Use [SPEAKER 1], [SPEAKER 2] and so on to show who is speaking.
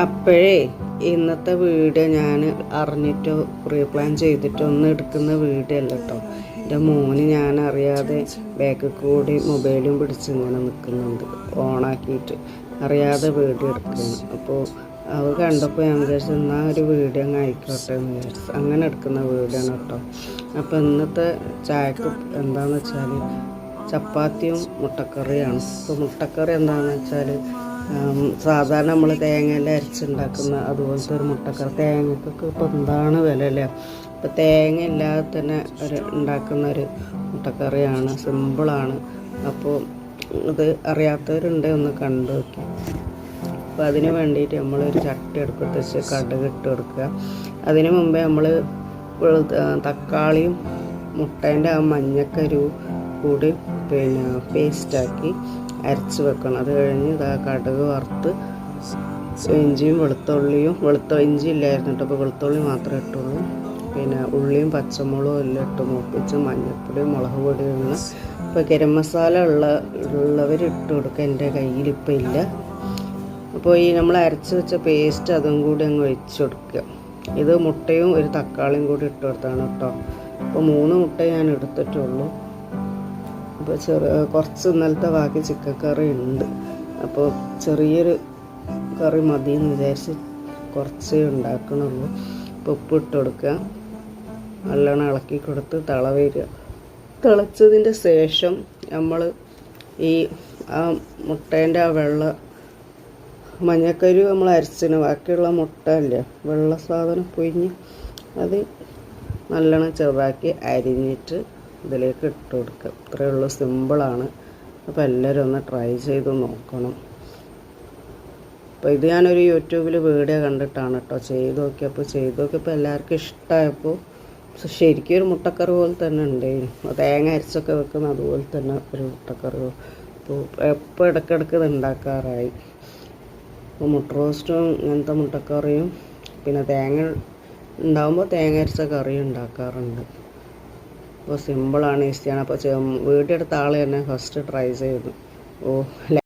[SPEAKER 1] അപ്പോഴേ ഇന്നത്തെ വീഡിയോ ഞാൻ അറിഞ്ഞിട്ടോ പ്രീ പ്ലാൻ ചെയ്തിട്ടോ ഒന്നും എടുക്കുന്ന വീഡിയോ അല്ല കേട്ടോ. എൻ്റെ മോന് ഞാൻ അറിയാതെ ബാക്കിൽ കൂടി മൊബൈലും പിടിച്ച് ഇങ്ങനെ നിൽക്കുന്നുണ്ട്, ഓണാക്കിയിട്ട് അറിയാതെ വീഡിയോ എടുക്കുന്നു. അപ്പോൾ അത് കണ്ടപ്പോൾ ഞാൻ വിചാരിച്ചു എന്നാൽ ഒരു വീഡിയോ അങ്ങ് ആയിക്കോട്ടെ എന്ന് വിചാരിച്ചു. അങ്ങനെ എടുക്കുന്ന വീഡിയോ ആണ് കേട്ടോ. അപ്പോൾ ഇന്നത്തെ ചായക്ക് എന്താണെന്ന് വെച്ചാൽ ചപ്പാത്തിയും മുട്ടക്കറിയാണ്. ഇപ്പോൾ മുട്ടക്കറി എന്താണെന്ന് വെച്ചാൽ സാധാരണ നമ്മൾ തേങ്ങയെല്ലാം അരച്ചുണ്ടാക്കുന്ന അതുപോലത്തെ ഒരു മുട്ടക്കറി. തേങ്ങക്കൊക്കെ ഇപ്പോൾ എന്താണ് വില അല്ലേ. ഇപ്പോൾ തേങ്ങ ഇല്ലാതെ തന്നെ ഉണ്ടാക്കുന്ന ഒരു മുട്ടക്കറിയാണ്, സിമ്പിളാണ്. അപ്പോൾ ഇത് അറിയാത്തവരുണ്ട് ഒന്ന് കണ്ടു നോക്കി. അപ്പോൾ അതിന് വേണ്ടിയിട്ട് നമ്മളൊരു ചട്ടി അടുപ്പത്ത് വെച്ച് കടുക് ഇട്ട് കൊടുക്കുക. അതിന് മുമ്പേ നമ്മൾ തക്കാളിയും മുട്ടേൻ്റെ ആ മഞ്ഞക്കരു കൂടി പേസ്റ്റാക്കി അരച്ച് വെക്കണം. അത് കഴിഞ്ഞ് ഇതാ കടുക് വറുത്ത് ഇഞ്ചിയും വെളുത്തുള്ളിയും ഇഞ്ചി ഇല്ലായിരുന്നു കേട്ടോ, അപ്പോൾ വെളുത്തുള്ളി മാത്രമേ ഇട്ടുള്ളൂ. പിന്നെ ഉള്ളിയും പച്ചമുളകും എല്ലാം ഇട്ട് മൂപ്പിച്ച് മഞ്ഞൾപ്പൊടിയും മുളക് പൊടിയും ഇടണം. ഇപ്പോൾ ഗരം മസാല ഉള്ളവർ ഇട്ട് കൊടുക്കുക, എൻ്റെ കയ്യിലിപ്പോൾ ഇല്ല. അപ്പോൾ ഈ നമ്മൾ അരച്ച് വെച്ച പേസ്റ്റ് അതും കൂടി അങ്ങ് ഒഴിച്ച് കൊടുക്കുക. ഇത് മുട്ടയും ഒരു തക്കാളിയും കൂടി ഇട്ട് കൊടുത്താണ് കേട്ടോ. അപ്പോൾ 3 മുട്ട ഞാൻ എടുത്തിട്ടുള്ളൂ. അപ്പോൾ കുറച്ച് ഇന്നലത്തെ ബാക്കി ചിക്കൻ കറി ഉണ്ട്. അപ്പോൾ ചെറിയൊരു കറി മതി എന്ന് വിചാരിച്ച് കുറച്ചേ ഉണ്ടാക്കണുള്ളൂ. അപ്പോൾ ഉപ്പ് ഇട്ട് കൊടുക്കുക, നല്ലോണം ഇളക്കി കൊടുത്ത് വരിക. തിളച്ചതിൻ്റെ ശേഷം നമ്മൾ ഈ ആ മുട്ടേൻ്റെ ആ മഞ്ഞക്കരു നമ്മൾ അരച്ചിന് ബാക്കിയുള്ള മുട്ട അല്ലേ വെള്ള സാധനം പൊയിഞ്ഞ് അത് നല്ലോണം ചെറുതാക്കി അരിഞ്ഞിട്ട് ഇതിലേക്ക് ഇട്ട് കൊടുക്കുക. ഇത്രയേ ഉള്ളൂ, സിമ്പിളാണ്. അപ്പോൾ എല്ലാവരും ഒന്ന് ട്രൈ ചെയ്ത് നോക്കണം. അപ്പോൾ ഇത് ഞാനൊരു യൂട്യൂബിൽ വീഡിയോ കണ്ടിട്ടാണ് കേട്ടോ ചെയ്ത് നോക്കിയപ്പോൾ എല്ലാവർക്കും ഇഷ്ടമായപ്പോൾ ശരിക്കും ഒരു മുട്ടക്കറി പോലെ തന്നെ ഉണ്ടായിരുന്നു. തേങ്ങ അരച്ചൊക്കെ വെക്കുന്ന അതുപോലെ തന്നെ ഒരു മുട്ടക്കറി. അപ്പോൾ എപ്പോൾ ഇടയ്ക്കിടയ്ക്ക് ഇത് ഉണ്ടാക്കാറായി. അപ്പോൾ മുട്ട റോസ്റ്റും ഇങ്ങനത്തെ മുട്ടക്കറിയും പിന്നെ തേങ്ങ ഉണ്ടാകുമ്പോൾ തേങ്ങ അരച്ച കറി ഉണ്ടാക്കാറുണ്ട്. അപ്പോൾ സിമ്പിളാണ്, ഈസിയാണ്. അപ്പോൾ വീഡിയോ എടുത്ത ആൾ തന്നെ ഫസ്റ്റ് ട്രൈ ചെയ്തു.